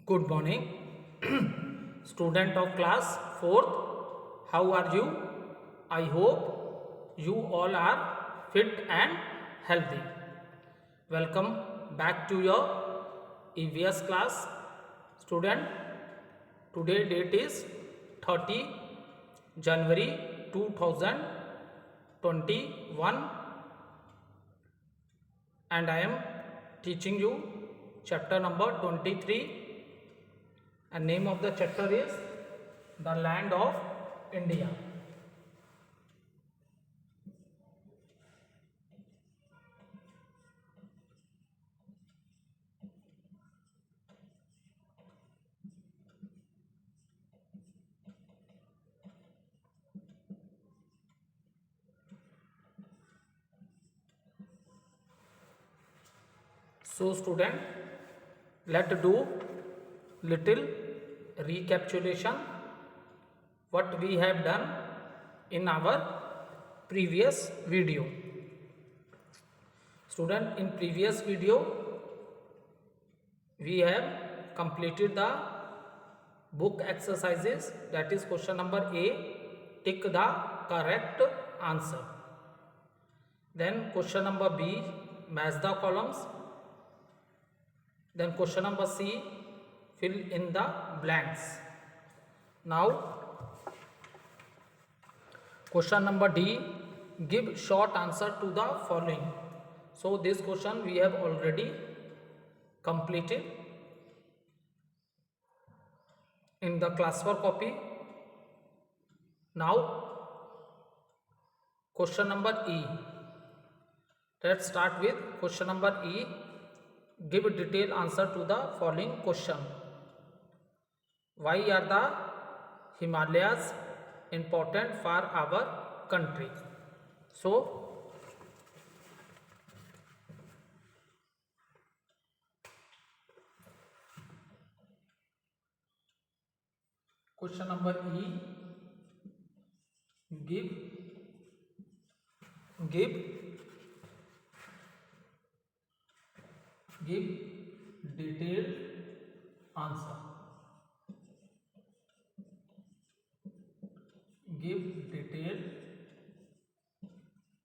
Good morning, student of class 4th. How are you? I hope you all are fit and healthy. Welcome back to your EVS class. Student, today date is 30 January 2021 and I am teaching you chapter number 23, and name of the chapter is The Land of India. So student, let's do little recapitulation what we have done in our previous video. Student, in previous video we have completed the book exercises, that is question number A, tick the correct answer. Then question number B, match the columns. Then question number C, fill in the blanks. Now question number D, give short answer to the following. So this question we have already completed in the classwork copy. Now question number E. Let's start with question number E. Give detailed answer to the following question. Why are the Himalayas important for our country? So question number E, give detailed answer. Give detailed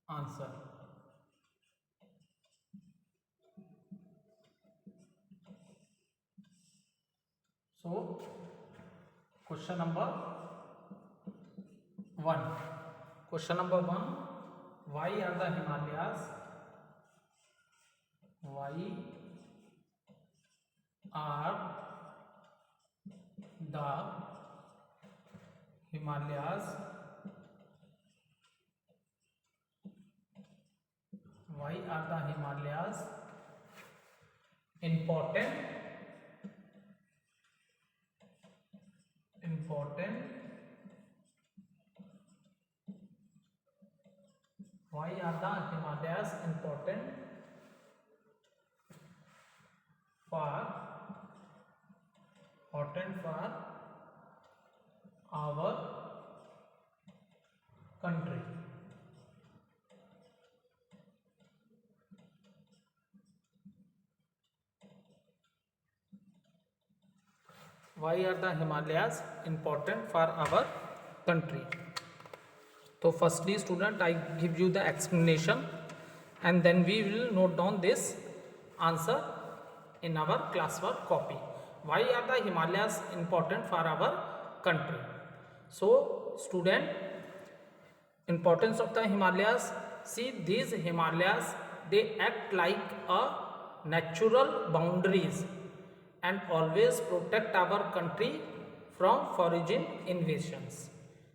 answer. So question number 1. Question number 1. Why are the Himalayas? Why are the Himalayas? Why are the Himalayas important why are the Himalayas important for our country? Why are the Himalayas important for our country? So firstly student, I give you the explanation and then we will note down this answer in our classwork copy. Why are the Himalayas important for our country? So student, importance of the Himalayas. See, these Himalayas, they act like a natural boundaries and always protect our country from foreign invasions.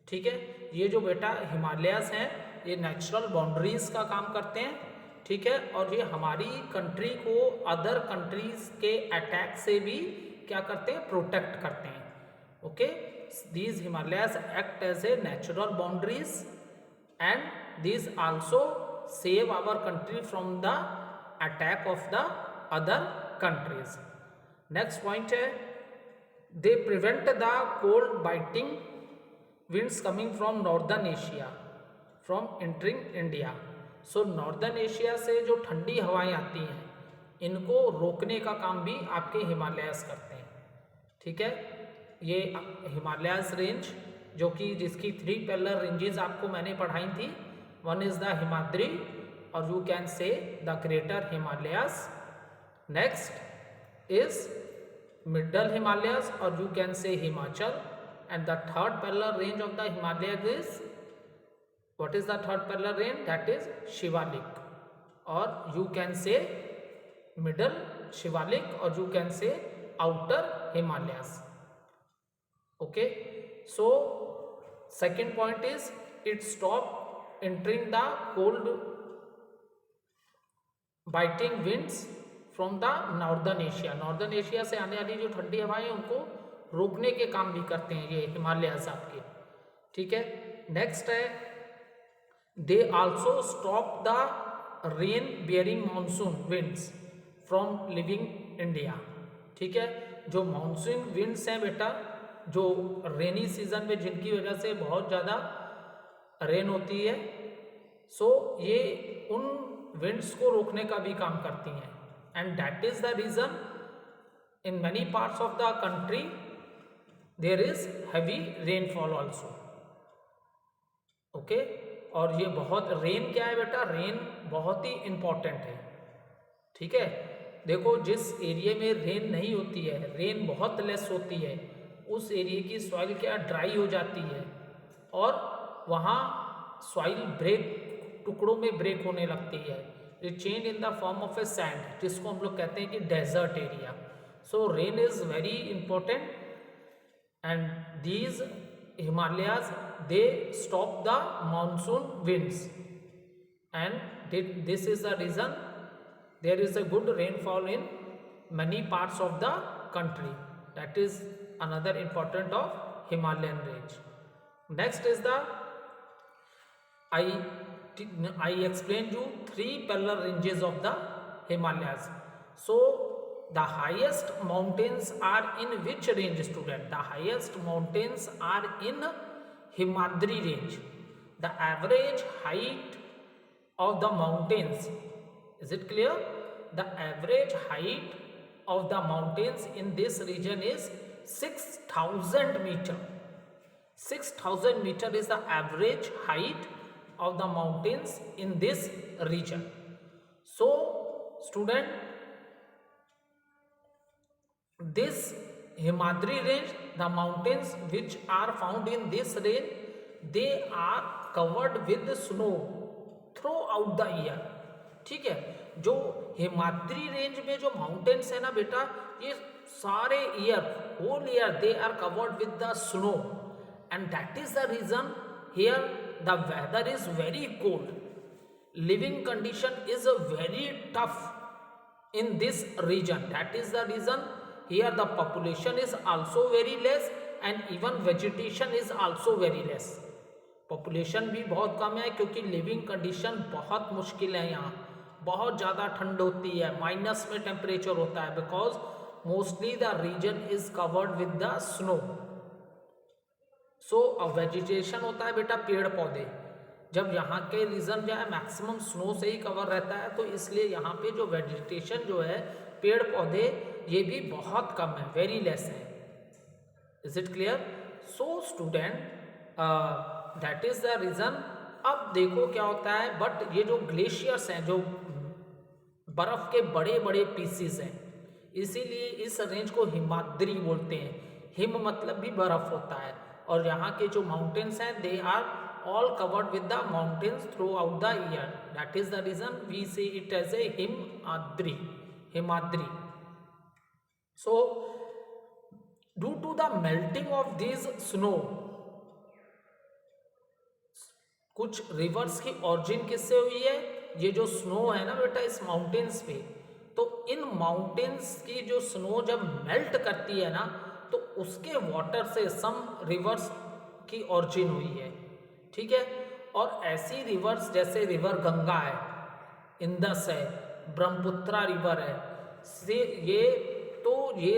ठीक है, ये जो बेटा हिमालयास हैं ये natural boundaries का काम करते हैं, ठीक है, और ये हमारी कंट्री को अदर कंट्रीज के अटैक से भी क्या करते हैं, प्रोटेक्ट करते हैं. Okay, these Himalayas act as a natural boundaries and these also save our country from the attack of the other countries. Next point है, they prevent the cold biting winds coming from northern Asia from entering India. So northern Asia से जो ठंडी हवाएं आती हैं इनको रोकने का काम भी आपके हिमालयास करते हैं. ठीक है, ये हिमालयाज रेंज जो कि जिसकी 3 पैरेलल रेंजेस आपको मैंने पढ़ाई थी, वन इज द हिमाद्री और you can say the greater Himalayas, next is middle Himalayas और you can say Himachal, and the third parallel range of the Himalayas is, what is the third parallel range? That is Shivalik, or you can say middle Shivalik, or you can say outer Himalayas. Okay, so second point is it stop entering the cold biting winds from the northern Asia. Northern Asia से आने वाली जो ठंडी हवाएं उनको रोकने के काम भी करते हैं ये हिमालयाज आपके, ठीक है। नेक्स्ट है they also stop the rain bearing monsoon winds from living India, ठीक है। जो मानसून विंड्स हैं बेटा, जो रेनी सीजन में जिनकी वजह से बहुत ज़्यादा रेन होती है, सो ये उन विंड्स को रोकने का भी काम करती हैं, and that is the reason in many parts of the country there is heavy rainfall also, okay. और ये बहुत रेन क्या है बेटा, रेन बहुत ही इंपॉर्टेंट है, ठीक है। देखो जिस एरिया में रेन नहीं होती है, रेन बहुत लेस होती है, उस एरिया की सॉइल क्या ड्राई हो जाती है और वहाँ सॉइल ब्रेक, टुकड़ों में ब्रेक होने लगती है, it change in the form of a sand, जिसको हम लोग कहते हैं कि desert area. So rain is very important and these Himalayas they stop the monsoon winds, and this is the reason there is a good rainfall in many parts of the country. That is another important of Himalayan range. Next is the I explained you 3 parallel ranges of the Himalayas. So the highest mountains are in which range, student? The highest mountains are in Himadri range. The average height of the mountains, is it clear? The average height of the mountains in this region is 6,000 meter. 6,000 meter is the average height of the mountains in this region. So student, this Himadri range, the mountains which are found in this range, they are covered with snow throughout the year, ठीक है। जो Himadri range में जो mountains है ना बेटा, ये सारे year, whole year they are covered with the snow, and that is the reason here the weather is very cold, living condition is very tough in this region. That is the reason here the population is also very less and even vegetation is also very less. Population भी बहुत कम है क्योंकि living condition बहुत मुश्किल है, यहाँ बहुत ज़्यादा ठंड होती है, माइनस में टेम्परेचर होता है, because mostly the region is covered with the snow. So vegetation होता है बेटा, पेड़ पौधे, जब यहाँ के रीजन जो है मैक्सिमम स्नो से ही कवर रहता है, तो इसलिए यहाँ पे जो वेजिटेशन जो है, पेड़ पौधे, ये भी बहुत कम है, वेरी लेस है। Is it clear? So student that is the reason. अब देखो क्या होता है, बट ये जो ग्लेशियर्स हैं, जो बर्फ के बड़े बड़े पीसीज हैं, इसीलिए इस रेंज को हिमाद्री बोलते हैं। हिम मतलब भी बर्फ होता है, और यहाँ के जो माउंटेन्स हैं they are all covered with the mountains throughout the year. That is the reason we say it as a Himadri. So due to the melting of these snow, कुछ रिवर्स की ऑरिजिन किससे हुई है? ये जो snow है ना बेटा इस माउंटेन्स पे, तो इन माउंटेन्स की जो स्नो जब मेल्ट करती है ना, तो उसके वाटर से सम रिवर्स की ऑरिजिन हुई है, ठीक है। और ऐसी रिवर्स जैसे रिवर गंगा है, इंदस है, ब्रह्मपुत्रा रिवर है, से ये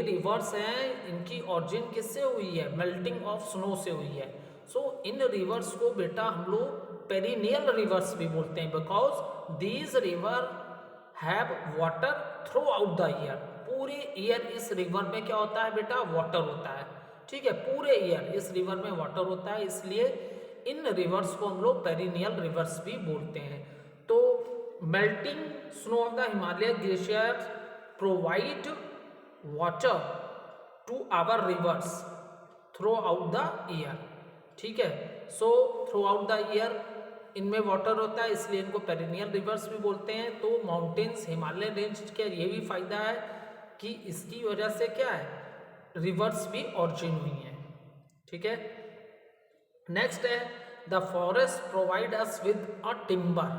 रिवर्स हैं, इनकी ऑरिजिन किससे हुई है? मेल्टिंग ऑफ स्नो से हुई है। सो इन रिवर्स को बेटा हम लोग पेरिनियल रिवर्स भी बोलते हैं, because these river have water through out the year, पूरे ईयर इस रिवर में क्या होता है बेटा, वाटर होता है, ठीक है, पूरे ईयर इस रिवर में वाटर होता है, इसलिए इन रिवर्स को हम लोग पेरिनियल रिवर्स भी बोलते हैं। तो melting snow of the Himalaya glacier provide water to our rivers throughout the year, ठीक है। So throughout the year इनमें वाटर होता है, इसलिए इनको पेरिनियल रिवर्स भी बोलते हैं। तो माउंटेन्स हिमालय रेंज का ये भी फायदा है कि इसकी वजह से क्या है, रिवर्स भी ऑरिजिन हुई है, ठीक है। नेक्स्ट है the forest provide us with a timber,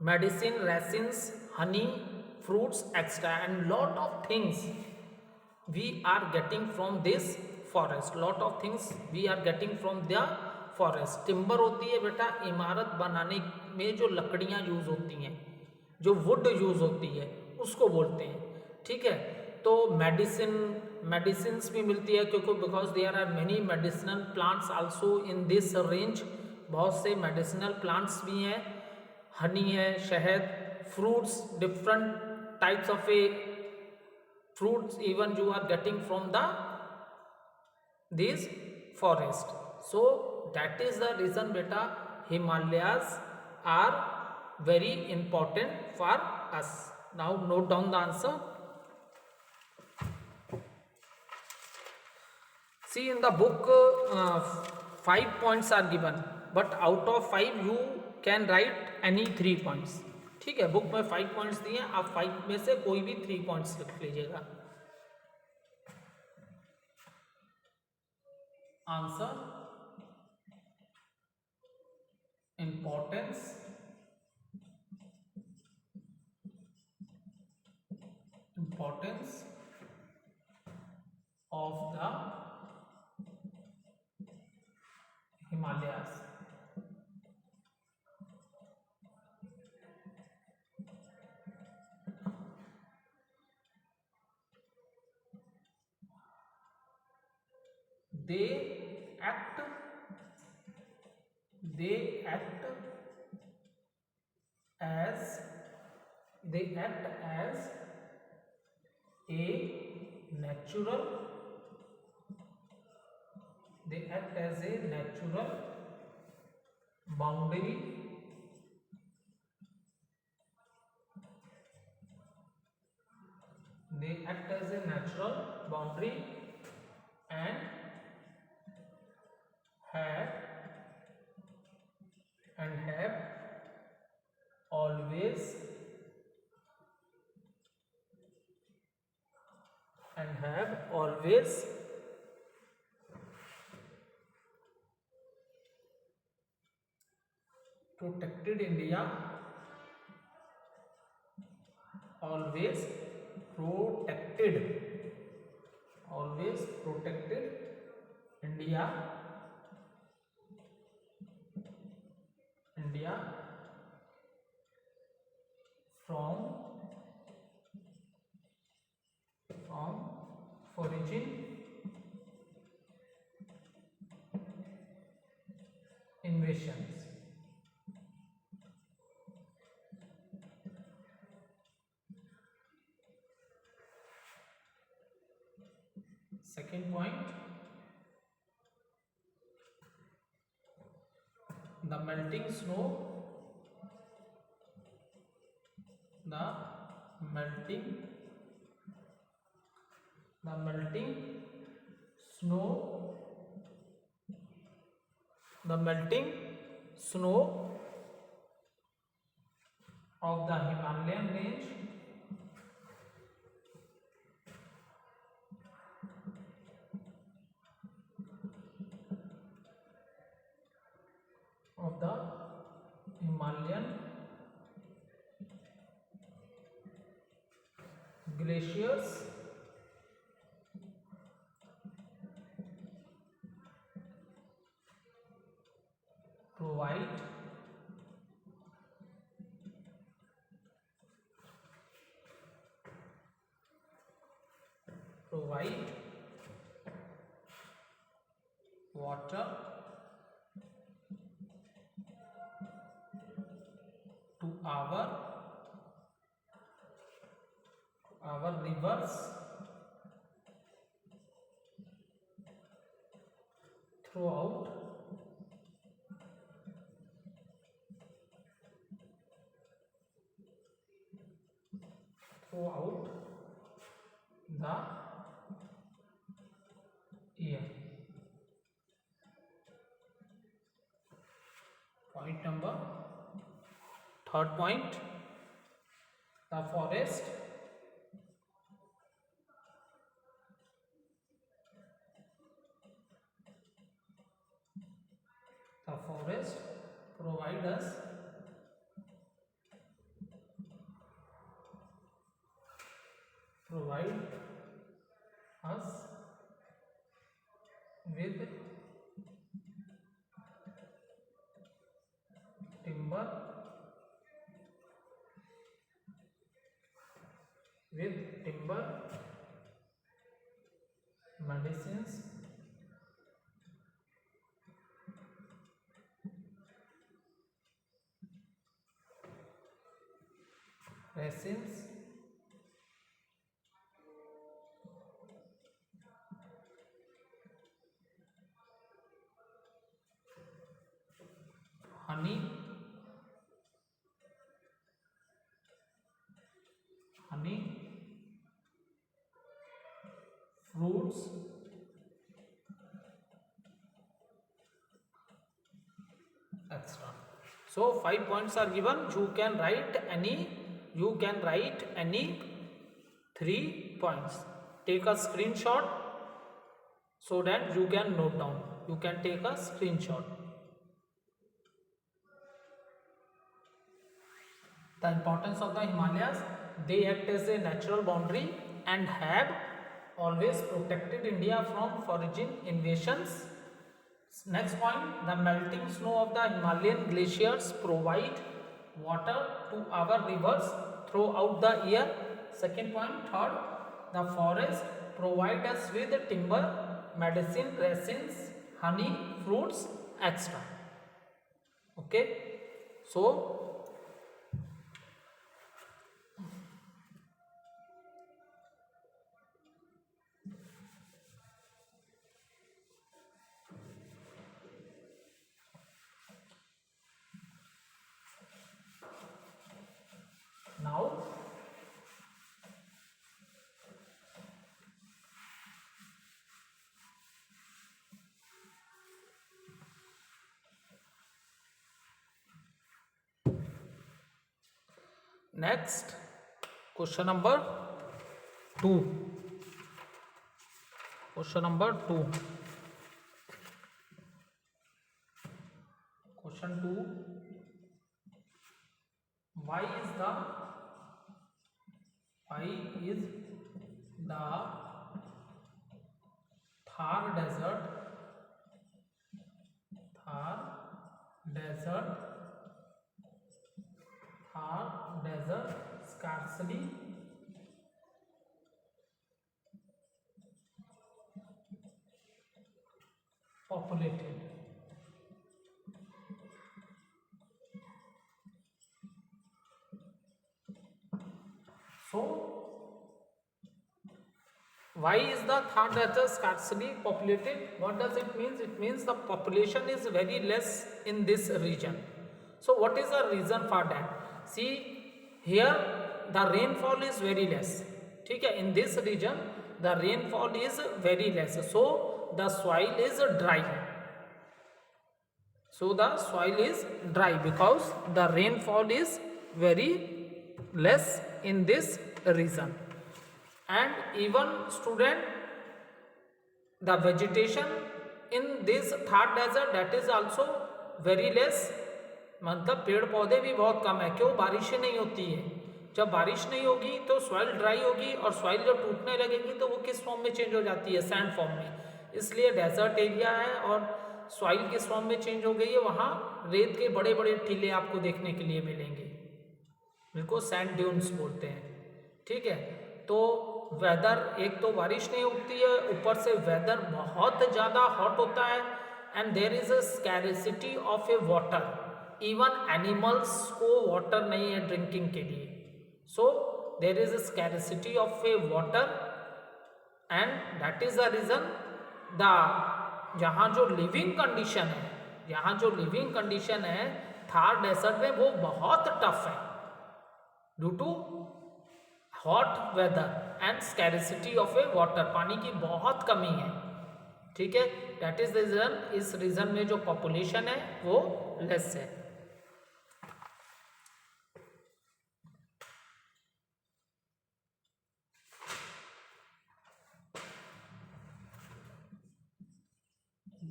medicine, resins, honey, fruits, extra and lot of things we are getting from this forest, lot of things we are getting from the forest। Timber होती है बेटा इमारत बनाने में जो लकड़ियां use होती हैं, जो वुड यूज होती है उसको बोलते हैं, ठीक है। तो मेडिसिन्स भी मिलती है क्योंकि because there are many medicinal plants also in this range, बहुत से मेडिसिनल प्लांट्स भी हैं, हनी है, शहद, fruits, different types of a fruits even you are getting from the these forest। So that is the reason beta Himalayas are very important for us। Now note down the answer। See in the book 5 points are given, but out of 5 you can write any 3 points, ठीक है। Book में 5 points दिए, आप 5 में से कोई भी 3 points लिख लीजिएगा। Answer, importance of the Himalayas. they act as a natural boundary and have always protected India, always protected India from foreign invasions। Second point, the melting snow of the Himalayan range glaciers provide water to our our rivers throughout the year. Point number third point, the forest provide us with timber, medicines, resins, honey, fruits, etc. So 5 points are given. You can write any 3 points. Take a screenshot so that you can note down. You can take a screenshot. The importance of the Himalayas: they act as a natural boundary and have always protected India from foreign invasions. Next point, the melting snow of the Himalayan glaciers provide water to our rivers throughout the year. Second point. Third, the forest provide us with timber, medicine, resins, honey, fruits, etc. Okay, so now next question number 2. Question number 2. Question 2. Why is the Thar desert scarcely populated? So why is the Thar desert scarcely populated? What does it mean? It means the population is very less in this region. So what is the reason for that? See, here the rainfall is very less. Okay, in this region the rainfall is very less, so the soil is dry. So the soil is dry because the rainfall is very less in this region. And even student, the vegetation in this Thar desert, that is also very less. मतलब पेड़ पौधे भी बहुत कम है. क्यों? बारिशें नहीं होती है. जब बारिश नहीं होगी तो सॉइल ड्राई होगी और सॉइल जब टूटने लगेगी तो वो किस फॉर्म में चेंज हो जाती है? सैंड फॉर्म में. इसलिए डेजर्ट एरिया है और सॉइल किस फॉर्म में चेंज हो गई है? वहाँ रेत के बड़े बड़े टीले आपको देखने के लिए मिलेंगे, जिनको सैंड ड्यून्स बोलते हैं. ठीक है, तो वेदर, एक तो बारिश नहीं उगती है, ऊपर से वेदर बहुत ज़्यादा हॉट होता है and there is a scarcity of a water. Even animals को वाटर नहीं है ड्रिंकिंग के लिए. सो there is a scarcity of a water, and that is the reason the यहाँ जो लिविंग कंडीशन है, यहाँ जो लिविंग कंडीशन है थार डेजर्ट में वो बहुत टफ है due to hot weather and scarcity of a water, पानी की बहुत कमी है, ठीक है। दैट इज द रीजन, इस रीजन में जो पॉपुलेशन है वो लेस है।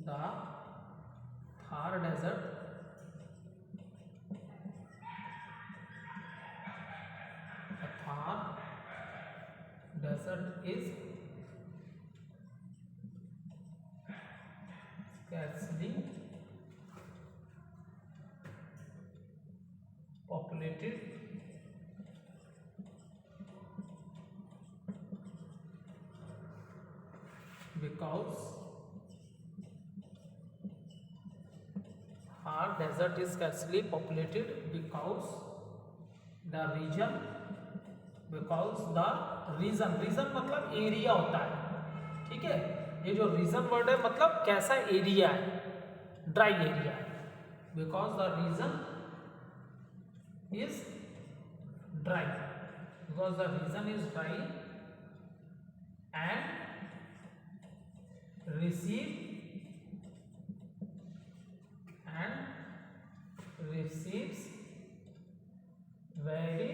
The Thar desert is scarcely populated because Thar desert is scarcely populated because the region, region मतलब एरिया होता है, ठीक है। ये जो रीजन वर्ड है मतलब कैसा एरिया है, ड्राई एरिया है। Because the region is dry, because the region is dry and receives very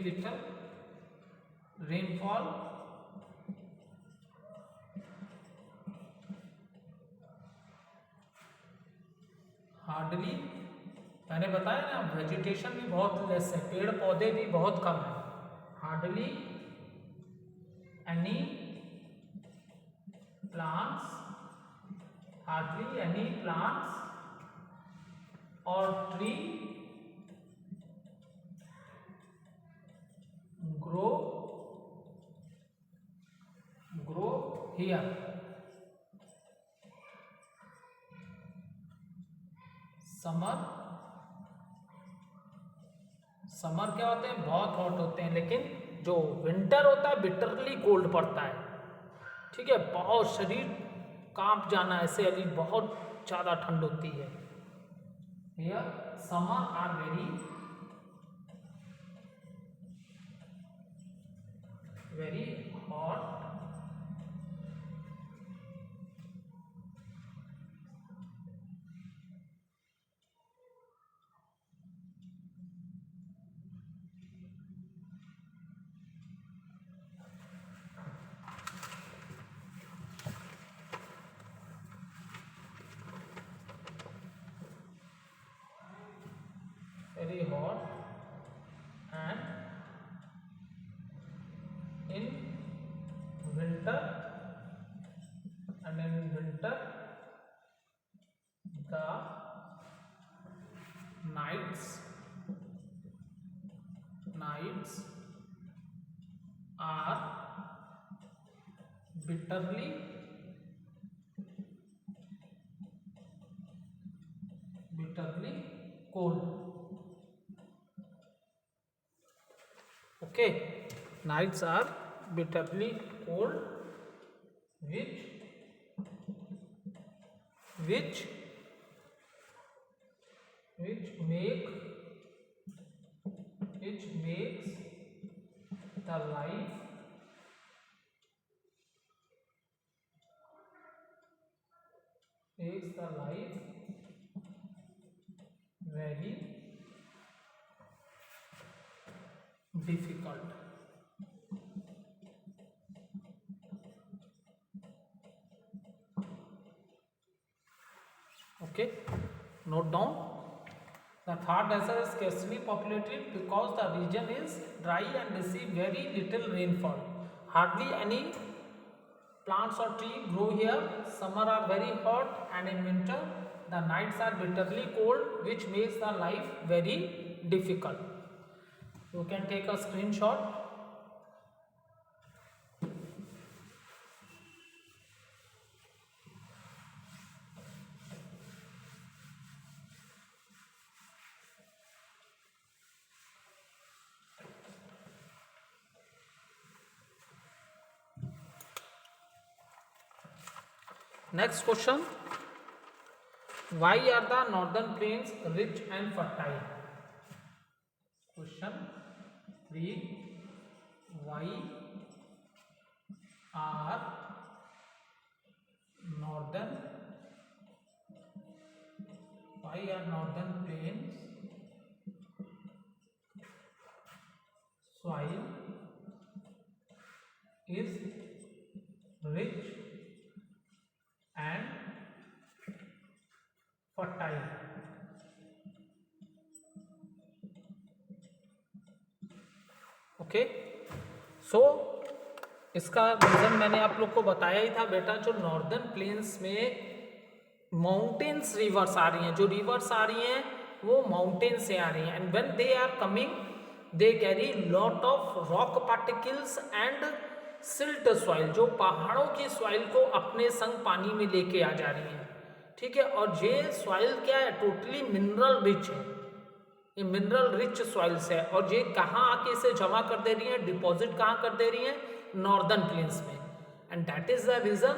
little rainfall hardly, मैंने बताया ना वेजिटेशन भी बहुत लेस है, पेड़ पौधे भी बहुत कम है। हार्डली एनी प्लांट्स और ट्री grow here। समर क्या होते हैं, बहुत हॉट होते हैं, लेकिन जो विंटर होता है बिटरली कोल्ड पड़ता है, ठीक है। बहुत शरीर कांप जाना, ऐसे अभी बहुत ज़्यादा ठंड होती है। Here summer are very hot and in winter the nights are bitterly cold। okay, nights are bitterly cold which makes the life very difficult। okay, note down, the Thar desert is scarcely populated because the region is dry and receive very little rainfall. Hardly any plants or trees grow here. Summer are very hot and in winter the nights are bitterly cold, which makes the life very difficult। You can take a screenshot। Next question. Why are the northern plains rich and fertile? Question 3. Why are northern plains soil is rich and fertile? Okay, so इसका reason मैंने आप लोग को बताया ही था बेटा। जो northern plains में माउंटेन्स रिवर्स आ रही हैं, जो रिवर्स आ रही हैं वो माउंटेन से आ रही हैं, and when they are coming they carry lot of rock particles and silt soil, जो पहाड़ों की सॉइल को अपने संग पानी में लेके आ जा रही हैं, ठीक है। और ये सॉइल क्या है, टोटली मिनरल रिच है, ये मिनरल रिच सॉइल्स है। और ये कहाँ आके इसे जमा कर दे रही हैं, डिपॉजिट कहाँ कर दे रही हैं, नॉर्दर्न प्लेन्स में, and that is the reason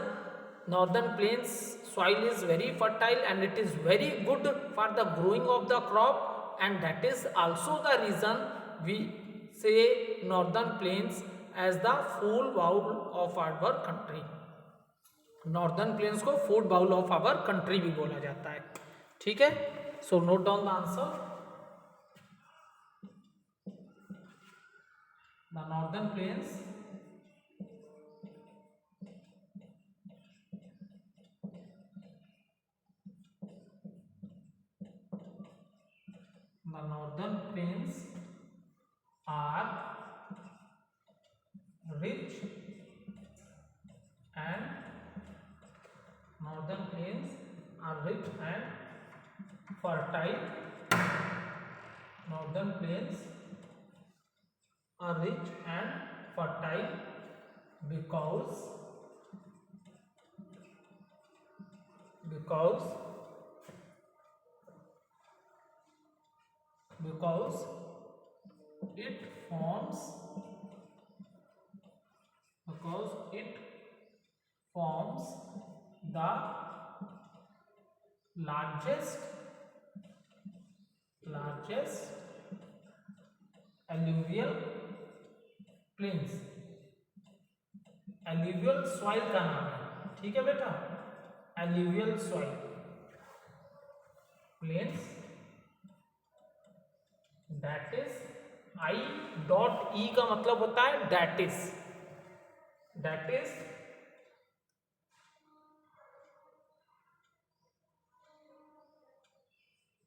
northern plains soil is very fertile and it is very good for the growing of the crop, and that is also the reason we say northern plains as the food bowl of our country. Northern plains को food bowl of our country भी बोला जाता है, ठीक है। So note down the answer. The northern plains are rich and northern plains are rich and fertile. Northern plains are rich and fertile because it forms the largest alluvial plains, alluvial soil का नाम है, ठीक है बेटा, alluvial soil plains, that is I.E का मतलब होता है that is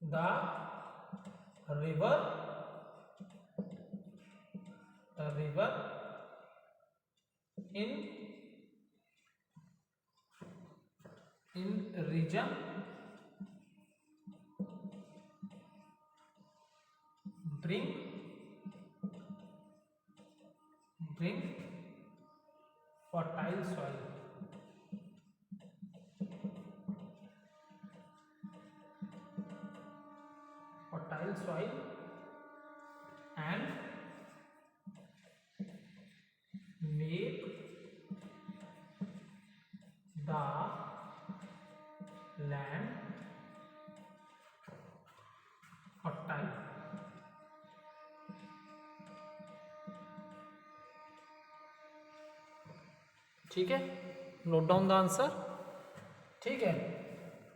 the river in region bring fertile soil. And make the land fertile. ठीक है, नोट डाउन द आंसर, ठीक है।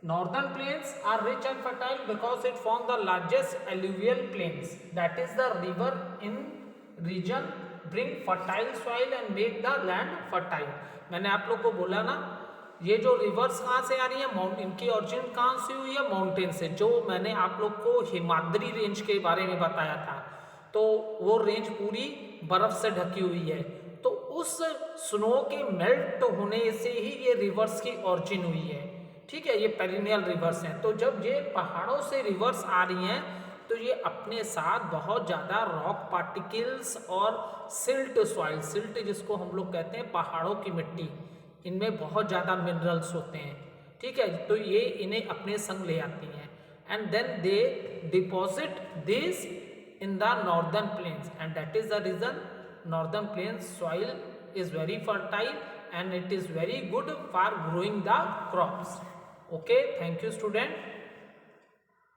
Northern plains are rich and fertile because it forms the largest alluvial plains, that is the river in region bring fertile soil and make the land fertile. मैंने आप लोग को बोला ना, ये जो रिवर्स कहाँ से आ रही है, माउंटेन की ओरिजिन कहाँ से हुई है, माउंटेन से। जो मैंने आप लोग को हिमाद्री रेंज के बारे में बताया था, तो वो रेंज पूरी बर्फ से ढकी हुई है, तो उस स्नो के मेल्ट होने से ही ये रिवर्स की ओरिजिन हुई है, ठीक है। ये पेरिनियल रिवर्स हैं, तो जब ये पहाड़ों से रिवर्स आ रही हैं तो ये अपने साथ बहुत ज़्यादा रॉक पार्टिकल्स और सिल्ट सॉइल, सिल्ट जिसको हम लोग कहते हैं पहाड़ों की मिट्टी, इनमें बहुत ज़्यादा मिनरल्स होते हैं, ठीक है। तो ये इन्हें अपने संग ले आती हैं, and then they deposit this in the northern plains, and that is the reason northern plains soil is very fertile and it is very good for growing the crops. Okay, thank you student.